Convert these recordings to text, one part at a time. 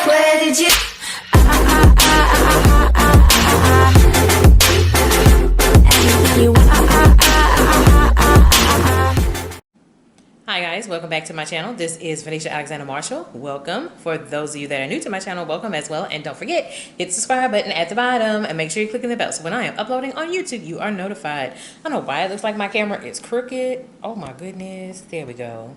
Where did you? Hi guys, welcome back to my channel. This is Venetia Alexander Marshall. Welcome. For those of you that are new to my channel, welcome as well. And don't forget, hit the subscribe button at the bottom and make sure you're clicking the bell so when I am uploading on YouTube, you are notified. I don't know why it looks like my camera is crooked. Oh my goodness. There we go.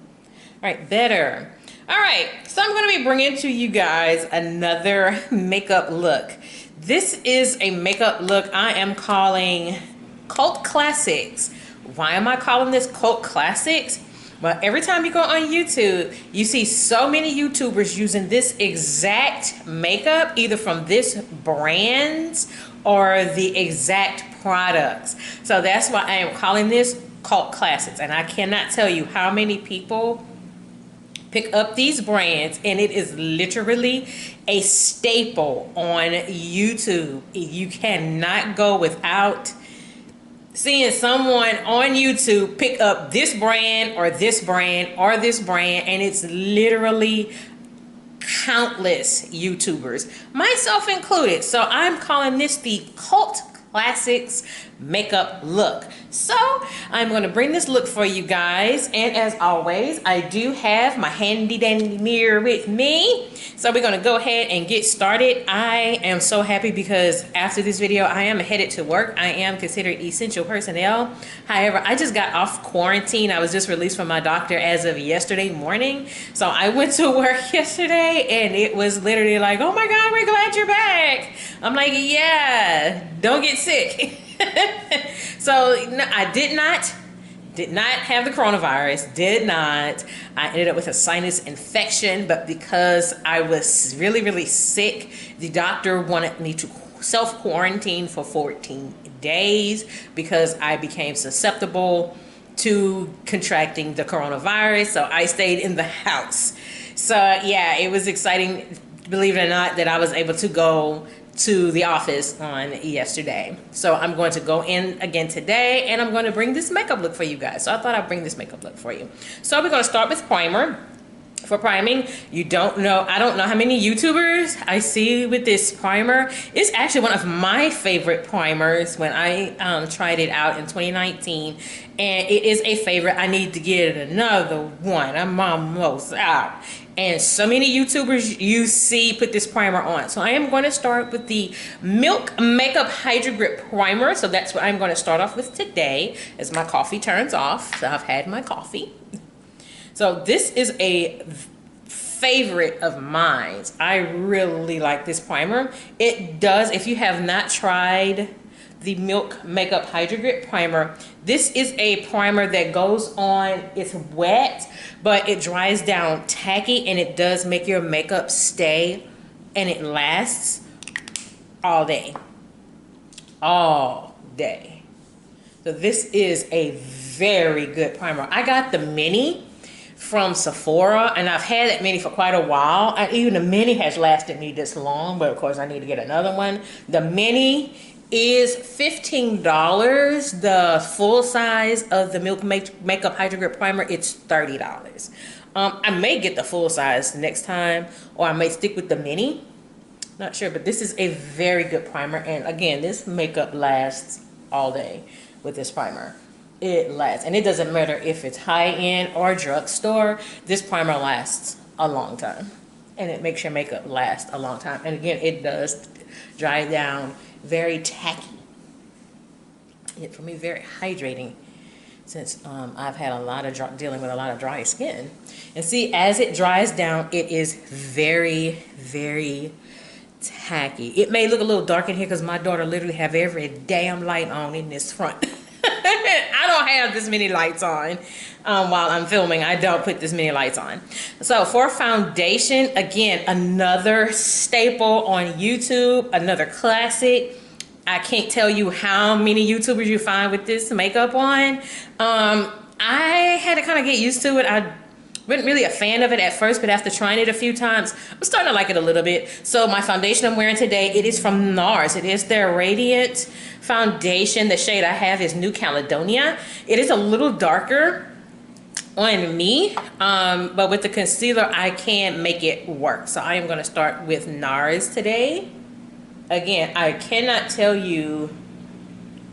All right, better. All right, so I'm going to be bringing to you guys another makeup look. This is a makeup look I am calling Cult Classics. Why am I calling this Cult Classics? Well, every time you go on YouTube, you see so many YouTubers using this exact makeup, either from this brand or the exact products. So that's why I am calling this Cult Classics. And I cannot tell you how many people pick up these brands, and it is literally a staple on YouTube. You cannot go without seeing someone on YouTube pick up this brand or this brand or this brand, and it's literally countless YouTubers, myself included. So I'm calling this the Cult Classics makeup look. So I'm going to bring this look for you guys, and as always, I do have my handy dandy mirror with me. So we're going to go ahead and get started. I am so happy because after this video I am headed to work. I am considered essential personnel. However, I just got off quarantine. I was just released from my doctor as of yesterday morning. So I went to work yesterday and it was literally like, oh my God, we're glad you're back. I'm like, yeah, don't get sick. So no, I did not have the coronavirus, did not. I ended up with a sinus infection, but because I was really sick, the doctor wanted me to self-quarantine for 14 days because I became susceptible to contracting the coronavirus, so I stayed in the house. So yeah, it was exciting, believe it or not, that I was able to go to the office on yesterday. So I'm going to go in again today, and I'm going to bring this makeup look for you guys. So I thought I'd bring this makeup look for you. So we're going to start with primer. For priming, I don't know how many YouTubers I see with this primer. It's actually one of my favorite primers when I tried it out in 2019, and it is a favorite. I need to get another one. I'm almost out. And so many YouTubers you see put this primer on. So I am going to start with the Milk Makeup Hydro Grip Primer. So that's what I'm going to start off with today as my coffee turns off. So I've had my coffee. So this is a favorite of mine. I really like this primer. It does, if you have not tried the Milk Makeup Hydro Grip Primer, this is a primer that goes on, it's wet, but it dries down tacky, and it does make your makeup stay, and it lasts all day. All day. So this is a very good primer. I got the mini from Sephora, and I've had that mini for quite a while. Even the mini has lasted me this long, but of course I need to get another one. The mini is $15. The full size of the Milk Makeup Hydro Grip Primer, it's $30. I may get the full size next time, or I may stick with the mini. Not sure, but this is a very good primer. And again, this makeup lasts all day with this primer. It lasts, and it doesn't matter if it's high-end or drugstore. This primer lasts a long time, and it makes your makeup last a long time. And again, it does dry down very tacky. It for me very hydrating, since I've had a lot of dealing with a lot of dry skin. And see, as it dries down, it is very tacky. It may look a little dark in here because my daughter literally have every damn light on in this front. I don't have this many lights on while I'm filming. I don't put this many lights on. So for foundation, again, another staple on YouTube, another classic. I can't tell you how many YouTubers you find with this makeup on. I had to kind of get used to it. I wasn't really a fan of it at first, but after trying it a few times, I'm starting to like it a little bit. So my foundation I'm wearing today, it is from NARS. It is their Radiant Foundation. The shade I have is New Caledonia. It is a little darker on me, but with the concealer I can make it work. So I am going to start with NARS today. Again, I cannot tell you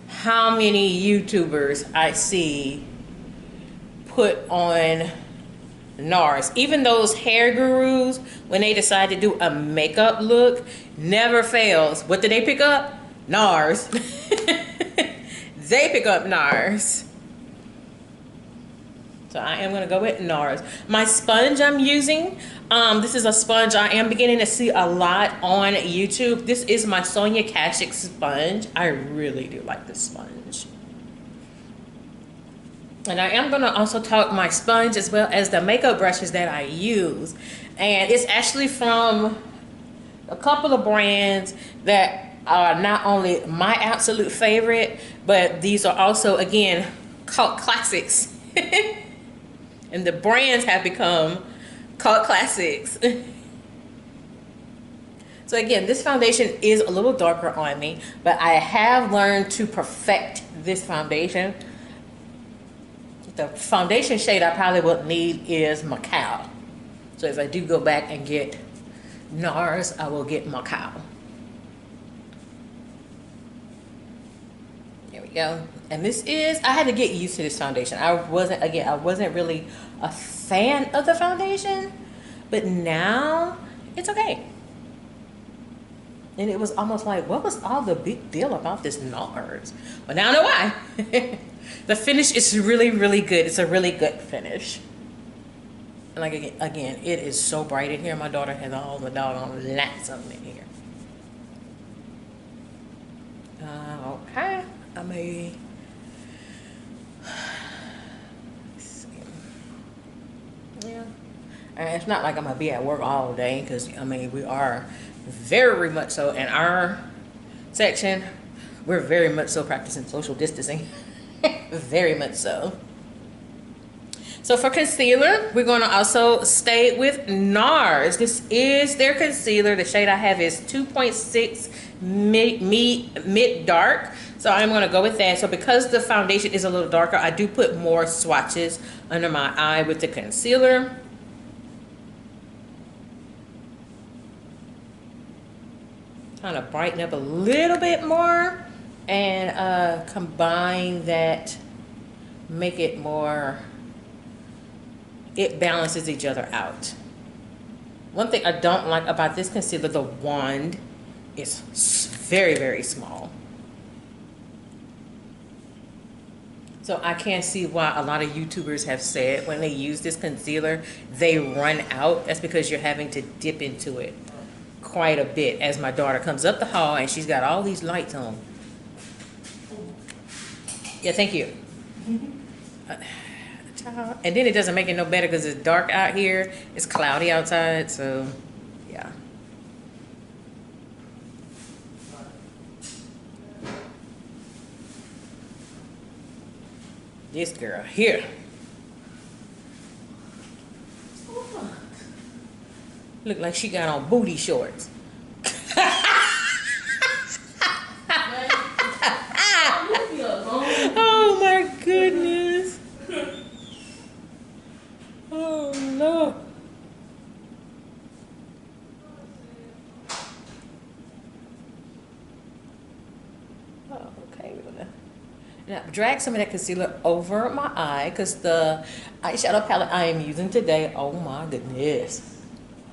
how many YouTubers I see put on NARS. Even those hair gurus, when they decide to do a makeup look, never fails. What did they pick up? NARS. They pick up NARS. So I am going to go with NARS. My sponge I'm using, this is a sponge I am beginning to see a lot on YouTube. This is my Sonia Kashuk sponge. I really do like this sponge. And I am going to also talk my sponge as well as the makeup brushes that I use. And it's actually from a couple of brands that are not only my absolute favorite, but these are also, again, cult classics. And the brands have become cult classics. So again, this foundation is a little darker on me, but I have learned to perfect this foundation. The foundation shade I probably would need is Macao. So if I do go back and get NARS, I will get Macao. There we go. And this is, I had to get used to this foundation. I wasn't really a fan of the foundation, but now it's okay. And it was almost like, what was all the big deal about this NARS? Well, now I know why. The finish is really, really good. It's a really good finish. And like, again, it is so bright in here. My daughter has all the doggone lights of in here. Okay. I may... Yeah. And it's not like I'm going to be at work all day, because, I mean, we are very much so in our section. We're very much so practicing social distancing. Very much so. So for concealer, we're going to also stay with NARS. This is their concealer. The shade I have is 2.6 mid dark. So I'm going to go with that. So because the foundation is a little darker, I do put more swatches under my eye with the concealer. Kind of brighten up a little bit more and combine that, make it more, it balances each other out. One thing I don't like about this concealer, the wand is very, very small. So I can't see why a lot of YouTubers have said when they use this concealer, they run out. That's because you're having to dip into it quite a bit. As my daughter comes up the hall and she's got all these lights on. Yeah, thank you. And then it doesn't make it no better because it's dark out here. It's cloudy outside, so yeah. This girl here. Look like she got on booty shorts. Oh my goodness. Oh no. Oh, okay, we're gonna now drag some of that concealer over my eye because the eyeshadow palette I am using today, oh my goodness.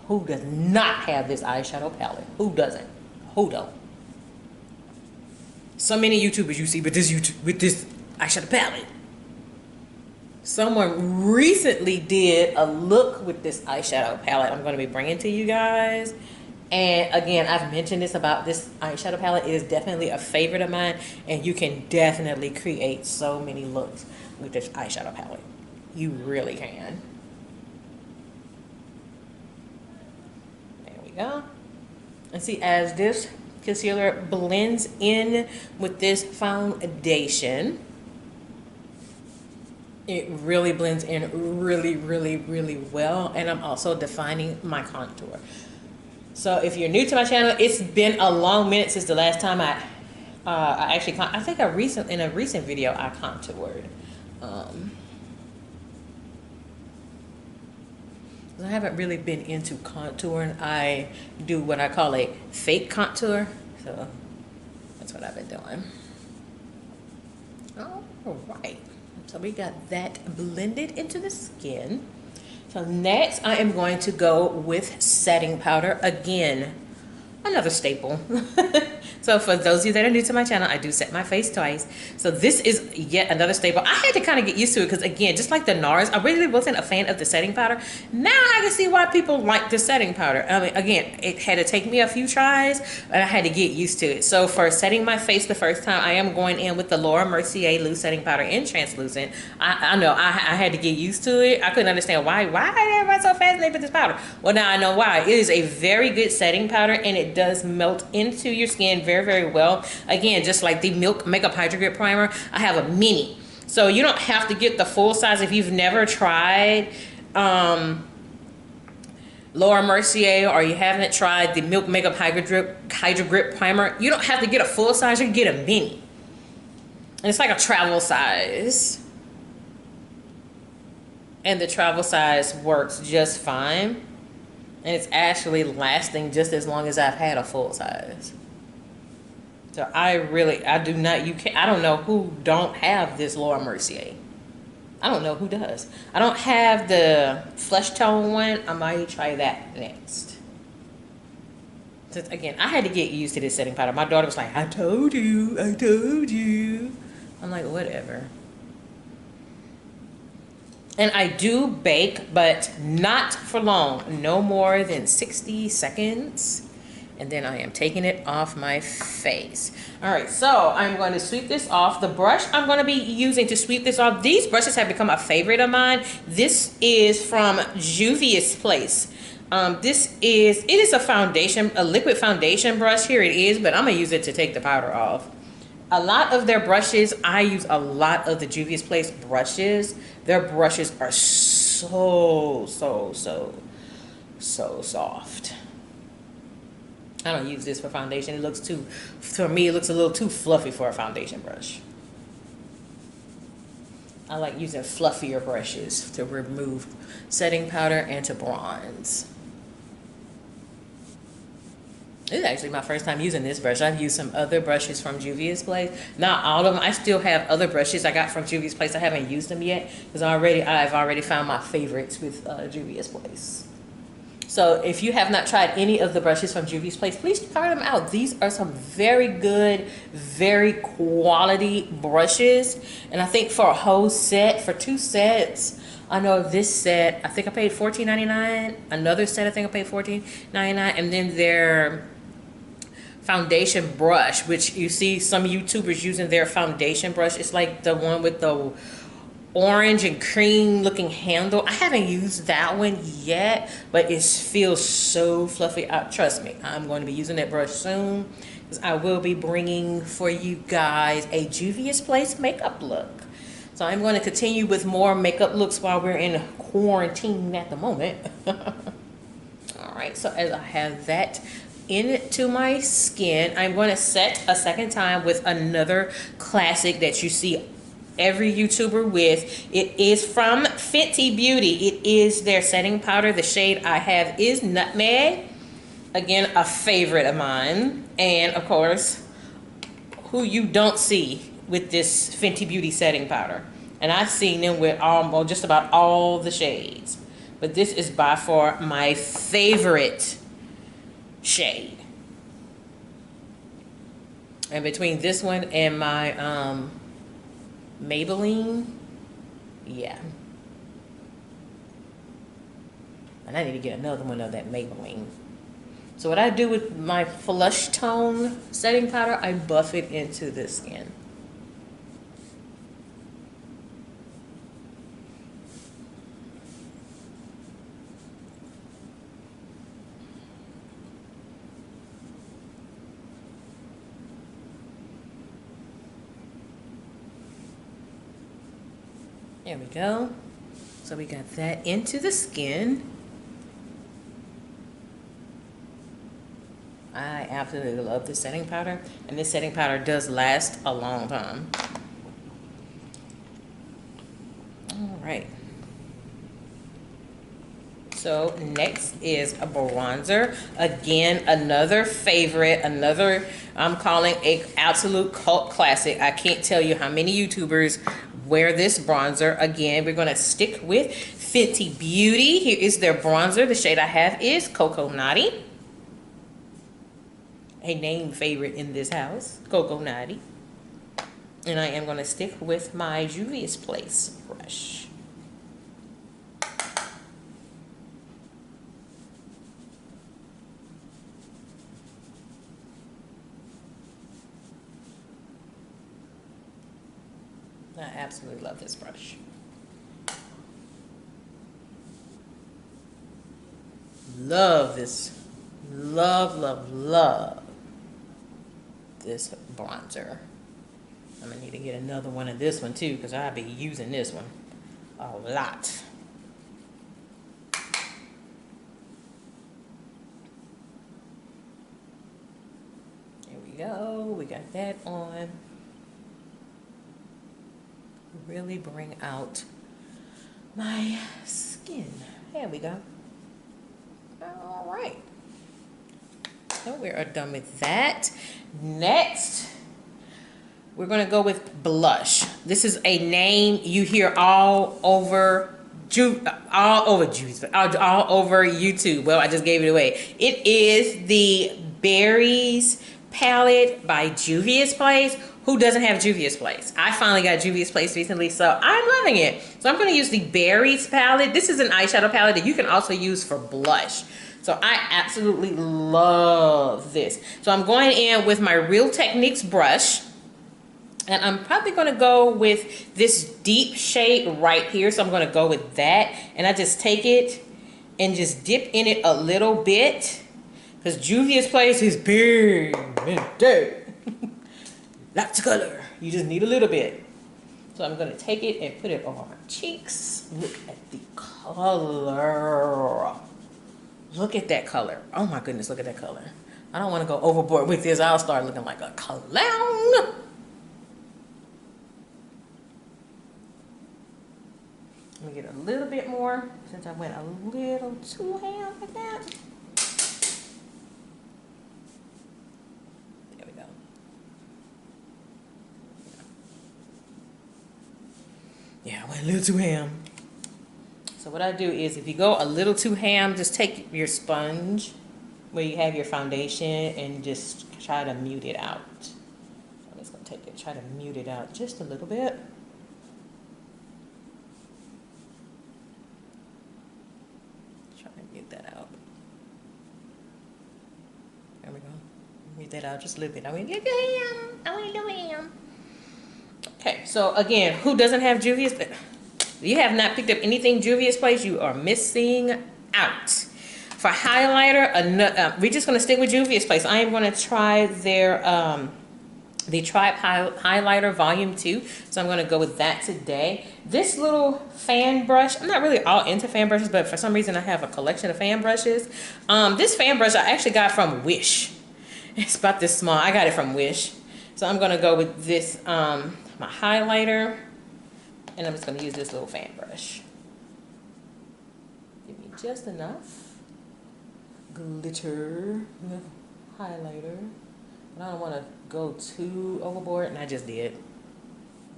Who does not have this eyeshadow palette? Who doesn't? Who don't? So many YouTubers you see with this eyeshadow palette. Someone recently did a look with this eyeshadow palette I'm going to be bringing to you guys. And again, I've mentioned this about this eyeshadow palette. It is definitely a favorite of mine. And you can definitely create so many looks with this eyeshadow palette. You really can. There we go. And see, as this concealer blends in with this foundation, it really blends in really, really, really well. And I'm also defining my contour. So if you're new to my channel, it's been a long minute since the last time I think in a recent video I contoured. I haven't really been into contouring. I do what I call a fake contour. So that's what I've been doing. All right. So we got that blended into the skin. So next I am going to go with setting powder. Again, another staple. So for those of you that are new to my channel, I do set my face twice. So this is yet another staple. I had to kind of get used to it because, again, just like the NARS, I really wasn't a fan of the setting powder. Now I can see why people like the setting powder. I mean, again, it had to take me a few tries, and I had to get used to it. So for setting my face the first time, I am going in with the Mercier loose setting powder in translucent. I know I had to get used to it. I couldn't understand why everybody so fascinated with this powder. Well, now I know why. It is a very good setting powder, and it does melt into your skin very well. Again, just like the Milk Makeup Hydro Grip Primer, I have a mini. So you don't have to get the full size if you've never tried Laura Mercier, or you haven't tried the Milk Makeup Hydro Grip Primer. You don't have to get a full size, you can get a mini. And it's like a travel size. And the travel size works just fine. And it's actually lasting just as long as I've had a full size. So I do not, I don't know who don't have this Laura Mercier. I don't know who does. I don't have the flesh tone one. I might try that next. So again, I had to get used to this setting powder. My daughter was like, I told you. I'm like, whatever. And I do bake, but not for long. No more than 60 seconds. And then I am taking it off my face. All right, so I'm going to sweep this off. The brush I'm going to be using to sweep this off, these brushes have become a favorite of mine. This is from Juvia's Place. It is a liquid foundation brush. Here it is, but I'm going to use it to take the powder off. A lot of their brushes, I use a lot of the Juvia's Place brushes. Their brushes are so soft. I don't use this for foundation. For me, it looks a little too fluffy for a foundation brush. I like using fluffier brushes to remove setting powder and to bronze. This is actually my first time using this brush. I've used some other brushes from Juvia's Place. Not all of them. I still have other brushes I got from Juvia's Place. I haven't used them yet because I've already found my favorites with Juvia's Place. So if you have not tried any of the brushes from Juvia's Place, please try them out. These are some very good, very quality brushes. And I think for a whole set, for 2 sets, I know this set, I think I paid $14.99. Another set, I think I paid $14.99. And then their foundation brush, which you see some YouTubers using their foundation brush. It's like the one with the orange and cream looking handle. I haven't used that one yet, but it feels so fluffy. Trust me, I'm going to be using that brush soon because I will be bringing for you guys a Juvia's Place makeup look. So I'm going to continue with more makeup looks while we're in quarantine at the moment. All right, so as I have that into my skin, I'm going to set a second time with another classic that you see every YouTuber with. It is from Fenty Beauty. It is their setting powder. The shade I have is Nutmeg. Again, a favorite of mine. And of course, who you don't see with this Fenty Beauty setting powder. And I've seen them with just about all the shades. But this is by far my favorite shade. And between this one and my Maybelline, yeah. And I need to get another one of that Maybelline. So what I do with my flush tone setting powder, I buff it into the skin. There we go. So we got that into the skin. I absolutely love this setting powder. And this setting powder does last a long time. All right. So next is a bronzer. Again, another favorite, another I'm calling a absolute cult classic. I can't tell you how many YouTubers wear this bronzer. Again, we're gonna stick with Fenty Beauty. Here is their bronzer. The shade I have is Cocoa Naughty. A name favorite in this house, Cocoa Naughty. And I am gonna stick with my Juvia's Place brush. I absolutely love this brush. Love this. Love, love, love this bronzer. I'm gonna need to get another one of this one too, because I'll be using this one a lot. Here we go. We got that on. Really bring out my skin. There we go. All right. So we are done with that. Next, we're going to go with blush. This is a name you hear all over YouTube. Well, I just gave it away. It is the Berries palette by Juvia's Place. Who doesn't have Juvia's Place? I finally got Juvia's Place recently, so I'm loving it. So I'm going to use the Berries palette. This is an eyeshadow palette that you can also use for blush. So I absolutely love this. So I'm going in with my Real Techniques brush. And I'm probably going to go with this deep shade right here. So I'm going to go with that. And I just take it and just dip in it a little bit. Because Juvia's Place is big and dead. Lots of color. You just need a little bit. So I'm going to take it and put it on my cheeks. Look at the color. Look at that color. Oh my goodness, look at that color. I don't want to go overboard with this. I'll start looking like a clown. Let me get a little bit more since I went a little too ham with that. There we go. Yeah, I went a little too ham. So what I do is if you go a little too ham, just take your sponge where you have your foundation and just try to mute it out. So I'm just going to take it, try to mute it out just a little bit. Try to mute that out. There we go. Mute that out just a little bit. I went a little ham. I went a little ham. Okay, so again, who doesn't have Juvia's? If you have not picked up anything Juvia's Place, you are missing out. For highlighter, we're just going to stick with Juvia's Place. I am going to try their the Tribe Highlighter Volume 2. So I'm going to go with that today. This little fan brush, I'm not really all into fan brushes, but for some reason I have a collection of fan brushes. This fan brush I actually got from Wish. It's about this small. I got it from Wish. So I'm going to go with this, my highlighter. And I'm just going to use this little fan brush. Give me just enough glitter highlighter. But I don't want to go too overboard, and I just did.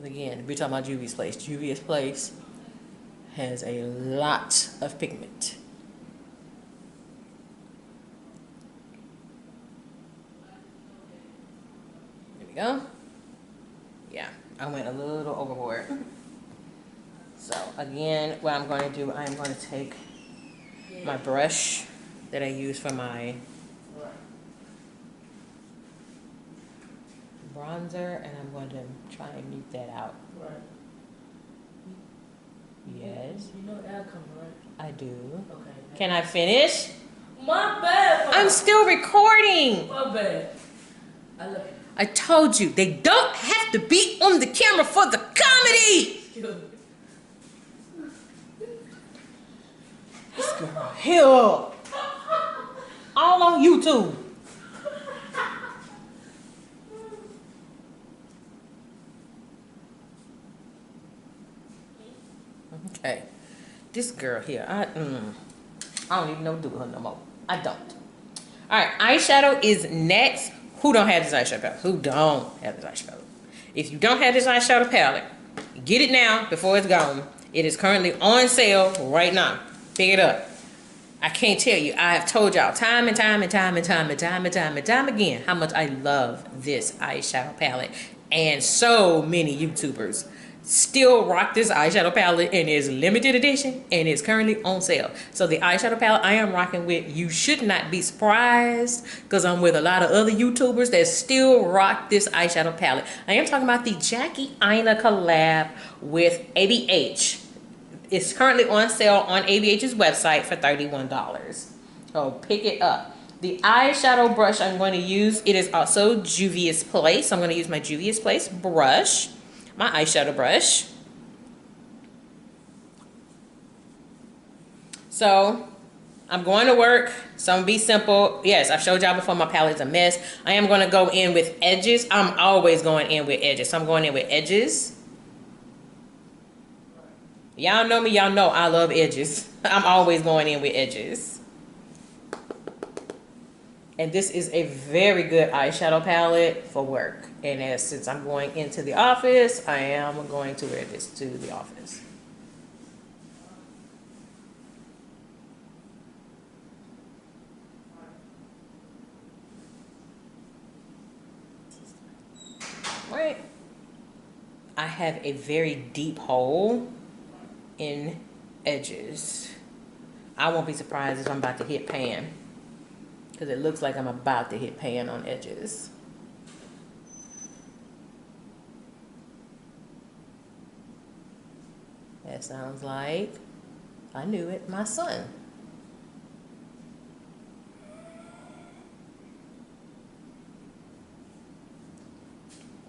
But again, we're talking about Juvia's Place. Juvia's Place has a lot of pigment. There we go. Yeah, I went a little overboard. So again, what I'm going to do, I'm going to take my brush that I use for my bronzer, and I'm going to try and mute that out. Right. Yes. You know the outcome, right? I do. Okay. Can I finish? My bad. I'm still recording. My bad. I love it. I told you, they don't have to be on the camera for the comedy. Excuse me. This girl here. All on YouTube. Okay. This girl here, I don't even know what to do with her no more. I don't. All right, eyeshadow is next. Who don't have this eyeshadow palette? Who don't have this eyeshadow? If you don't have this eyeshadow palette, get it now before it's gone. It is currently on sale right now. Pick it up. I can't tell you. I have told y'all time and time again how much I love this eyeshadow palette. And so many YouTubers still rock this eyeshadow palette, and it's limited edition and it's currently on sale. So the eyeshadow palette I am rocking with, you should not be surprised, because I'm with a lot of other YouTubers that still rock this eyeshadow palette. I am talking about the Jackie Aina collab with ABH. It's currently on sale on ABH's website for $31. So pick it up. The eyeshadow brush I'm going to use, it is also Juvia's Place. I'm going to use my Juvia's Place brush, my eyeshadow brush. So I'm going to work, so I'm going to be simple. Yes, I've showed y'all before my palette's a mess. I am going to go in with edges. I'm always going in with edges. So I'm going in with edges. Y'all know me, y'all know I love edges. I'm always going in with edges. And this is a very good eyeshadow palette for work. And since I'm going into the office, I am going to wear this to the office. Right. I have a very deep hole in edges. I won't be surprised if I'm about to hit pan, because it looks like I'm about to hit pan on edges. That sounds like, I knew it, my son.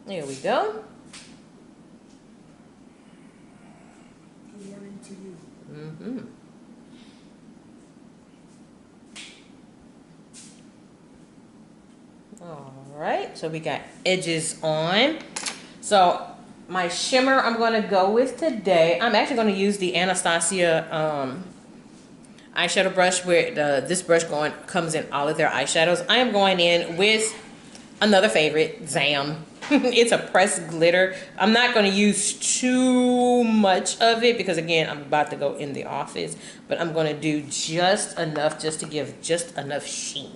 There we go. Mm-hmm. All right, so we got edges on. So my shimmer I'm going to go with today, I'm actually going to use the Anastasia eyeshadow brush, where this brush comes in all of their eyeshadows. I am going in with another favorite, Zam. It's a pressed glitter. I'm not going to use too much of it because, again, I'm about to go in the office, but I'm going to do just enough just to give just enough sheen.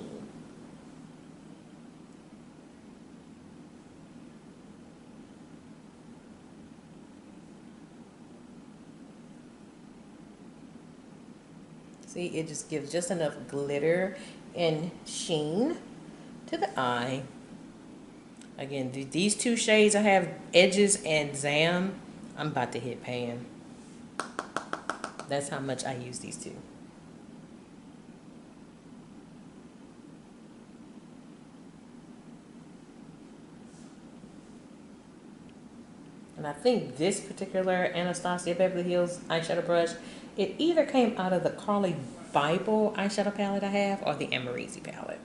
See, it just gives just enough glitter and sheen to the eye. Again, these two shades I have, Edges and Zam, I'm about to hit pan. That's how much I use these two. And I think this particular Anastasia Beverly Hills eyeshadow brush, it either came out of the Carly Bible eyeshadow palette I have or the Amorisi palette.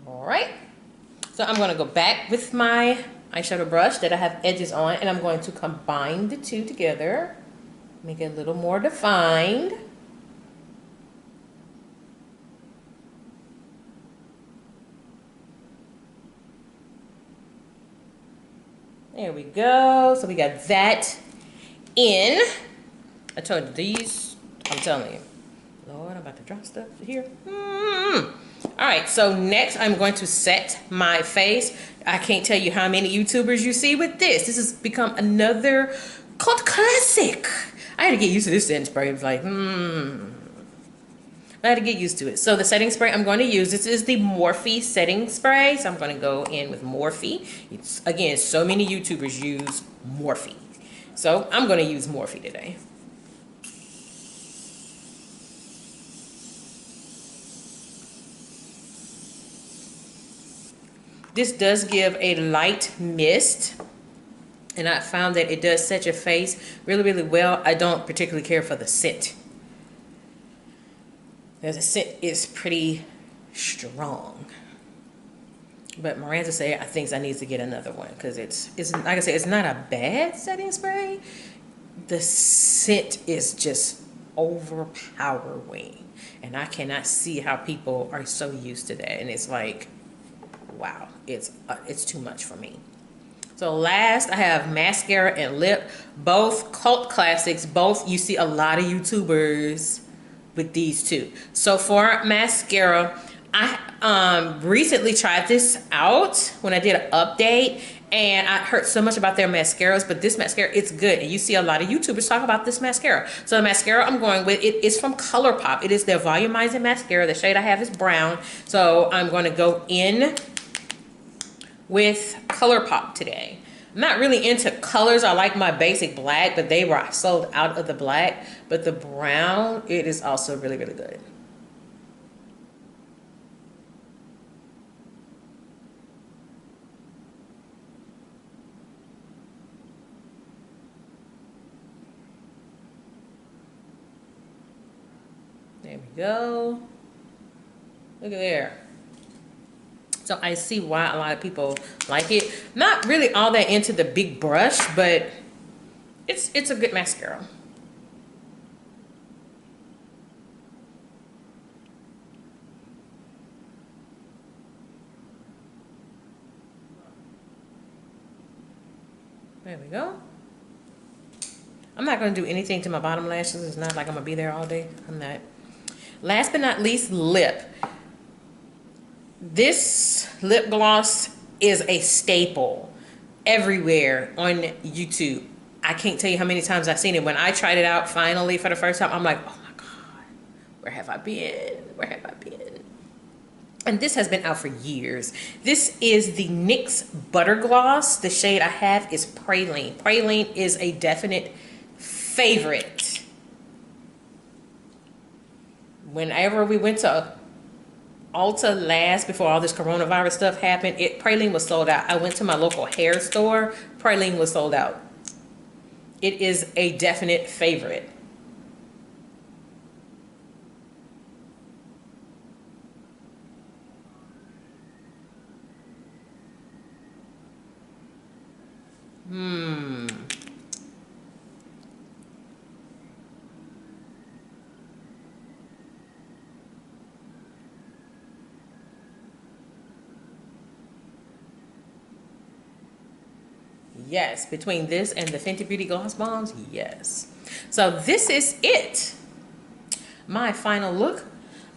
Alright, so I'm going to go back with my eyeshadow brush that I have edges on, and I'm going to combine the two together, make it a little more defined. There we go. So we got that in. I told you these, I'm telling you. Lord, I'm about to drop stuff here. All right, so next I'm going to set my face. I can't tell you how many YouTubers you see with this. This has become another cult classic. I had to get used to this setting spray. It was like, I had to get used to it. So the setting spray I'm going to use, this is the Morphe setting spray. So I'm going to go in with Morphe. It's, again, so many YouTubers use Morphe. So I'm going to use Morphe today. This does give a light mist, and I found that it does set your face really, really well. I don't particularly care for the scent. The scent is pretty strong. But Miranda said I think I need to get another one because it's like I said, it's not a bad setting spray. The scent is just overpowering, and I cannot see how people are so used to that. And it's like, wow, it's too much for me. So last, I have mascara and lip, both cult classics. Both you see a lot of YouTubers with these two. So for mascara, I recently tried this out when I did an update, and I heard so much about their mascaras, but this mascara, it's good. And you see a lot of YouTubers talk about this mascara. So the mascara I'm going with, it is from Colourpop. It is their Volumizing mascara. The shade I have is brown. So I'm going to go in with Colourpop today. I'm not really into colors. I like my basic black, but they were sold out of the black. But the brown, it is also really, really good. There we go. Look at there. So I see why a lot of people like it. Not really all that into the big brush, but it's a good mascara. There we go. I'm not going to do anything to my bottom lashes. It's not like I'm going to be there all day. I'm not. Last but not least, lip. This lip gloss is a staple everywhere on YouTube. I can't tell you how many times I've seen it. When I tried it out finally for the first time, I'm like, oh my God, where have I been? Where have I been? And this has been out for years. This is the NYX Butter Gloss. The shade I have is Praline. Praline is a definite favorite. Whenever we went to Ulta last, before all this coronavirus stuff happened, Praline was sold out. I went to my local hair store. Praline was sold out. It is a definite favorite. Yes, between this and the Fenty Beauty Gloss Bombs, yes. So this is it. My final look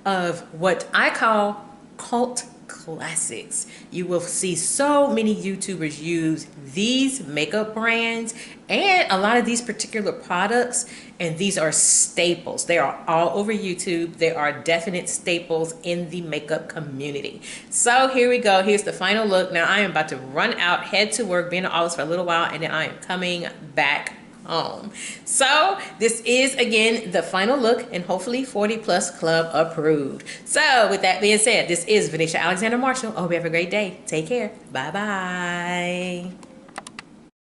of what I call cult classics. You will see so many YouTubers use these makeup brands and a lot of these particular products, and these are staples. They are all over YouTube. They are definite staples in the makeup community. So here we go. Here's the final look. Now I am about to run out, head to work, be in the office for a little while, and then I am coming back home. So this is again the final look, and hopefully 40 plus club approved. So with that being said, this is Venetia Alexander Marshall. I hope you have a great day. Take care. Bye bye.